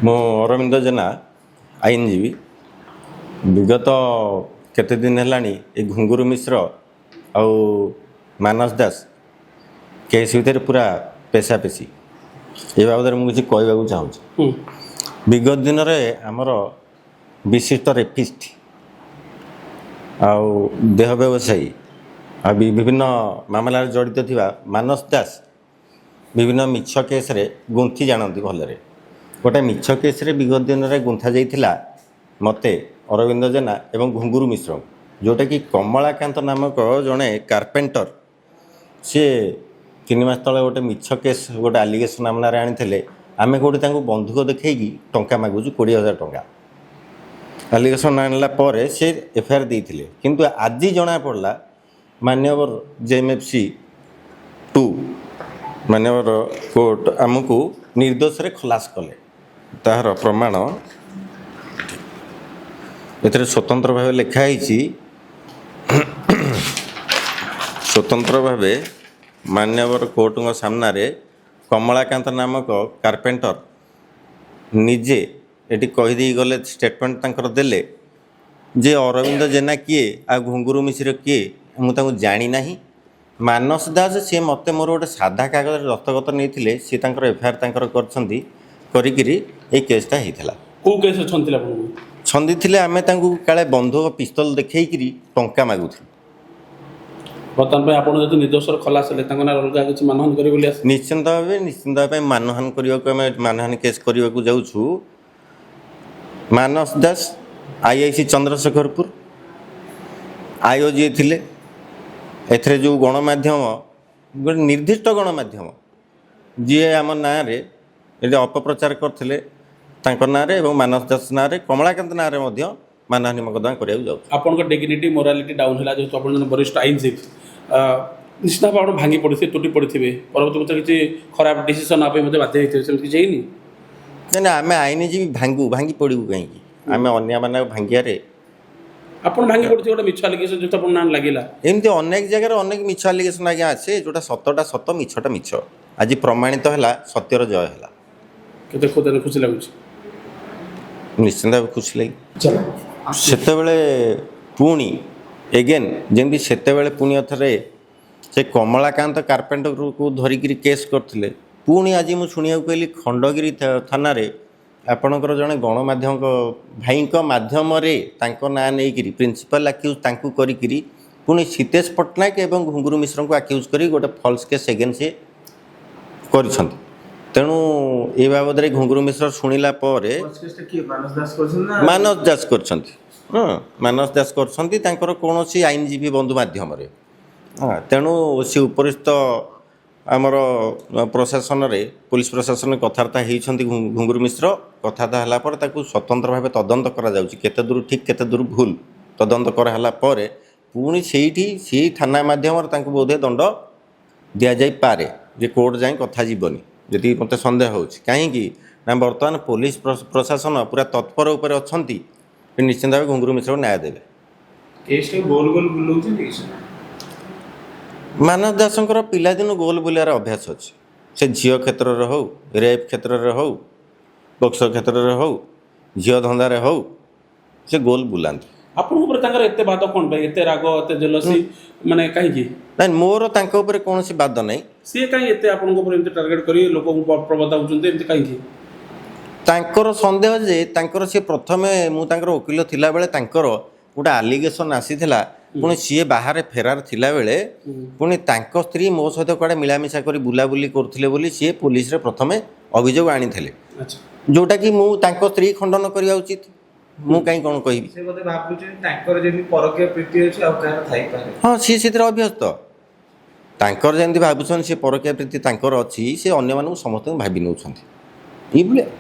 ମୁଁ ଅରବିନ୍ଦ ଜେନା ଆଇନଜୀବୀ। ବିଗତ କେତେ ଦିନ ହେଲାଣି ଏ ଘୁଙ୍ଗୁରୁ ମିଶ୍ର ଆଉ ମାନସ ଦାସ କେସ୍ ଭିତରେ ପୁରା ପେଶାପେଶି ଏ ବାବଦରେ ମୁଁ କିଛି କହିବାକୁ ଚାହୁଁଛି। ବିଗତ ଦିନରେ ଆମର ବିଶିଷ୍ଟ ରେପିଷ୍ଟ ଆଉ ଦେହ ବ୍ୟବସାୟୀ ଆଉ ବିଭିନ୍ନ ମାମଲାରେ ଜଡ଼ିତ ଥିବା ମାନସ ଦାସ ବିଭିନ୍ନ ମିଛ କେସ୍ରେ ଗୁନ୍ଥି ଜାଣନ୍ତି ଭଲରେ। ଗୋଟେ ମିଛ କେସ୍ରେ ବିଗତ ଦିନରେ ଗୁନ୍ଥା ଯାଇଥିଲା ମୋତେ ଅରବିନ୍ଦ ଜେନା ଏବଂ ଘୁଙ୍ଗୁରୁ ମିଶ୍ର, ଯେଉଁଟାକି କମଳାକାନ୍ତ ନାମକ ଜଣେ କାର୍ପେଣ୍ଟର, ସିଏ 3 ମାସ ତଳେ ଗୋଟେ ମିଛ କେସ୍ ଗୋଟେ ଆଲିଗେସନ୍ ମାମଲାରେ ଆଣିଥିଲେ। ଆମେ କେଉଁଠି ତାଙ୍କୁ ବନ୍ଧୁକ ଦେଖେଇକି ଟଙ୍କା ମାଗୁଛୁ 20,000 ଟଙ୍କା। ଆଲିଗେସନ୍ ଆଣିଲା ପରେ ସେ FIR ଦେଇଥିଲେ, କିନ୍ତୁ ଆଜି ଜଣାପଡ଼ିଲା ମାନ୍ୟବର JMFC 2 ମାନ୍ୟବର କୋର୍ଟ ଆମକୁ ନିର୍ଦ୍ଦୋଷରେ ଖଲାସ କଲେ। ତାହାର ପ୍ରମାଣ ଏଥିରେ ସ୍ୱତନ୍ତ୍ର ଭାବେ ଲେଖା ହେଇଛି। ସ୍ୱତନ୍ତ୍ର ଭାବେ ମାନ୍ୟବର କୋର୍ଟଙ୍କ ସାମ୍ନାରେ କମଳାକାନ୍ତ ନାମକ କାର୍ପେଣ୍ଟର ନିଜେ ଏଠି କହିଦେଇ ଗଲେ, ଷ୍ଟେଟମେଣ୍ଟ ତାଙ୍କର ଦେଲେ ଯେ ଅରବିନ୍ଦ ଜେନା କିଏ ଆଉ ଘୁଙ୍ଗୁରୁ ମିଶ୍ର କିଏ ମୁଁ ତାଙ୍କୁ ଜାଣିନାହିଁ। ମାନସ ଦାସ ସିଏ ମୋତେ ମୋର ଗୋଟେ ସାଧା କାଗଜରେ ଦସ୍ତଖତ ନେଇଥିଲେ, ସିଏ ତାଙ୍କର FIR ତାଙ୍କର କରିଛନ୍ତି, କରିକିରି ଏଇ କେସ୍ଟା ହେଇଥିଲା। କେଉଁ କେସ୍ ଛନ୍ଦିଥିଲା ଆପଣଙ୍କୁ? ଛନ୍ଦିଥିଲେ ଆମେ ତାଙ୍କୁ କାଳେ ବନ୍ଧୁକ ପିସ୍ତଲ ଦେଖେଇକିରି ଟଙ୍କା ମାଗୁଥିଲୁ। ବର୍ତ୍ତମାନ ପାଇଁ ଆପଣ ଯଦି ନିର୍ଦ୍ଦୋଷର ଖଲାସ ହେଲେ ତାଙ୍କ ନାଁ ଅଲଗା କିଛି ମାନହାନି କରିବେ ବୋଲି ଆସିଲେ? ନିଶ୍ଚିନ୍ତ ଭାବେ ମାନହାନି କରିବାକୁ ଆମେ ମାନହାନି କେସ୍ କରିବାକୁ ଯାଉଛୁ। ମାନସ ଦାସ IIC ଚନ୍ଦ୍ରଶେଖରପୁର ଆଇଓ ଯିଏ ଥିଲେ, ଏଥିରେ ଯେଉଁ ଗଣମାଧ୍ୟମ ଗୋଟେ ନିର୍ଦ୍ଦିଷ୍ଟ ଗଣମାଧ୍ୟମ ଯିଏ ଆମ ନାଁରେ ଏଠି ଅପପ୍ରଚାର କରିଥିଲେ ତାଙ୍କ ନାଁରେ ଏବଂ ମାନସ ଦାସ ନାଁରେ କମଳାକାନ୍ତ ନାଁରେ ମଧ୍ୟ ମାନହାନି ମକଦ୍ଦମା କରିବାକୁ ଯାଉଛି। ଆପଣଙ୍କ ଡିଗ୍ନିଟି ମୋରାଲିଟି ଡାଉନ୍ ହେଲା ଯେହେତୁ ଆପଣ ଜଣେ ବରିଷ୍ଠ ଆଇନଜୀବୀ, ନିଶ୍ଚିତ ଭାବେ ଆପଣ ଭାଙ୍ଗି ପଡ଼ିଥିବେ, ତୁଟି ପଡ଼ିଥିବେ, ପରବର୍ତ୍ତୀ ପଛରେ କିଛି ଖରାପ ଡିସିସନ୍ ନେବା ପାଇଁ ମଧ୍ୟ ବାଧ୍ୟ ହେଇଥିବେ, ସେମିତି କିଛି ହେଇନି? ନା ଆମେ ଆଇନଜୀବୀ ଭାଙ୍ଗି ପଡ଼ିବୁ କାହିଁକି? ଆମେ ଅନ୍ୟମାନେ ଭାଙ୍ଗିବାରେ ଆପଣ ଭାଙ୍ଗି ପଡ଼ିଥିବେ ଗୋଟେ ମିଛ ଆଲିଗେସନ୍ ଯେହେତୁ ଆପଣ ନାଁ ଲାଗିଲା। ଏମିତି ଅନେକ ଜାଗାରେ ଅନେକ ମିଛ ଆଲିଗେସନ୍ ଆଜ୍ଞା ଅଛି, ଯେଉଁଟା ସତଟା ସତ ମିଛଟା ମିଛ। ଆଜି ପ୍ରମାଣିତ ହେଲା, ସତ୍ୟର ଜୟ ହେଲା। କେତେ ଖୁସି ଲାଗୁଛି? ନିଶ୍ଚିନ୍ତ ଭାବେ ଖୁସି ଲାଗି। ସେତେବେଳେ ପୁଣି ଏଗେନ୍ ଯେମିତି ସେତେବେଳେ ପୁଣି ଥରେ ସେ କମଳାକାନ୍ତ କାର୍ପେଣ୍ଟରକୁ ଧରିକିରି କେସ୍ କରିଥିଲେ, ପୁଣି ଆଜି ମୁଁ ଶୁଣିବାକୁ ପାଇଲି ଖଣ୍ଡଗିରି ଥାନାରେ ଆପଣଙ୍କର ଜଣେ ଗଣମାଧ୍ୟମଙ୍କ ଭାଇଙ୍କ ମାଧ୍ୟମରେ ତାଙ୍କ ନାଁ ନେଇକିରି ପ୍ରିନ୍ସିପାଲ୍ ଆକ୍ୟୁଜ୍ ତାଙ୍କୁ କରିକିରି ପୁଣି ସୀତେଶ ପଟ୍ଟନାୟକ ଏବଂ ଘୁଙ୍ଗୁରୁ ମିଶ୍ରଙ୍କୁ ଆକ୍ୟୁଜ୍ କରି ଗୋଟେ ଫଲ୍ସ କେସ୍ ଏଗେନ୍ ସେ କରିଛନ୍ତି। ତେଣୁ ଏ ବାବଦରେ ଘୁଙ୍ଗୁରୁ ମିଶ୍ର ଶୁଣିଲା ପରେ ମାନସ ଦାସ କରିଛନ୍ତି। ମାନସ ଦାସ କରିଛନ୍ତି ତାଙ୍କର କୌଣସି ଆଇନଜୀବୀ ବନ୍ଧୁ ମାଧ୍ୟମରେ। ତେଣୁ ସେ ଉପରିସ୍ଥ ଆମର ପ୍ରଶାସନରେ ପୋଲିସ ପ୍ରଶାସନରେ କଥାବାର୍ତ୍ତା ହେଇଛନ୍ତି ଘୁଙ୍ଗୁରୁ ମିଶ୍ର। କଥାବାର୍ତ୍ତା ହେଲା ପରେ ତାକୁ ସ୍ୱତନ୍ତ୍ର ଭାବେ ତଦନ୍ତ କରାଯାଉଛି, କେତେ ଦୂର ଠିକ୍ କେତେ ଦୂର ଭୁଲ ତଦନ୍ତ କରାହେଲା ପରେ ପୁଣି ସେଇ ଥାନା ମାଧ୍ୟମରେ ତାଙ୍କୁ ବୋଧେ ଦଣ୍ଡ ଦିଆଯାଇପାରେ, ଯେ କୋର୍ଟ ଯାଇ କଥା ଯିବନି, ଯଦି ମୋତେ ସନ୍ଦେହ ହେଉଛି। କାହିଁକି ନା ବର୍ତ୍ତମାନ ପୋଲିସ ପ୍ରଶାସନ ପୁରା ତତ୍ପର ଉପରେ ଅଛନ୍ତି, ନିଶ୍ଚିନ୍ତ ଭାବେ ଘୁଙ୍ଗୁରୁ ମିଶ୍ରକୁ ନ୍ୟାୟ ଦେବେ। ମାନସ ଦାସଙ୍କର ପିଲାଦିନୁ ଗୋଲ ବୁଲିବାର ଅଭ୍ୟାସ ଅଛି। ସେ ଝିଅ କ୍ଷେତ୍ରରେ ହେଉ, ରେପ୍ କ୍ଷେତ୍ରରେ ହେଉ, ବକ୍ସ କ୍ଷେତ୍ରରେ ହେଉ, ଝିଅ ଧନ୍ଦାରେ ହେଉ, ସେ ଗୋଲ ବୁଲାନ୍ତି। ଆପଣଙ୍କ ଉପରେ ତାଙ୍କର ଏତେ ବାଦ କ'ଣ ପାଇଁ, ଏତେ ରାଗ, ଏତେ ଜେଲସି, ମାନେ କାହିଁକି? ନାଇଁ, ମୋର ତାଙ୍କ ଉପରେ କୌଣସି ବାଦ ନାହିଁ। ସିଏ କାହିଁକି ଏତେ ଆପଣଙ୍କ ଉପରେ ଏମିତି ଟାର୍ଗେଟ୍ କରି ଲୋକଙ୍କୁ ପ୍ରବର୍ତ୍ତାଉଛନ୍ତି, ଏମିତି କାହିଁକି? ତାଙ୍କର ସନ୍ଦେହ ଯେ ତାଙ୍କର ସିଏ ପ୍ରଥମେ ମୁଁ ତାଙ୍କର ଓକିଲ ଥିଲାବେଳେ ତାଙ୍କର ଗୋଟେ ଆଲିଗେସନ୍ ଆସିଥିଲା, ପୁଣି ସିଏ ବାହାରେ ଫେରାର ଥିଲାବେଳେ ପୁଣି ତାଙ୍କ ସ୍ତ୍ରୀ ମୋ ସହିତ କୁଆଡ଼େ ମିଳାମିଶା କରି ବୁଲାବୁଲି କରୁଥିଲେ ବୋଲି ସିଏ ପୋଲିସରେ ପ୍ରଥମେ ଅଭିଯୋଗ ଆଣିଥିଲେ, ଯେଉଁଟାକି ମୁଁ ତାଙ୍କ ସ୍ତ୍ରୀ ଖଣ୍ଡନ କରିବା ଉଚିତ। ମୁଁ କାହିଁ କ'ଣ କହିବି? ହଁ, ସିଏ ସେଥିରେ ଅଭ୍ୟସ୍ତ। ତାଙ୍କର ଯେମିତି ଭାବୁଛନ୍ତି ସେ ପରକୀୟା ପ୍ରୀତି ତାଙ୍କର ଅଛି, ସେ ଅନ୍ୟମାନଙ୍କୁ ସମସ୍ତଙ୍କୁ ଭାବି ନେଉଛନ୍ତି ଏଇଭଳିଆ।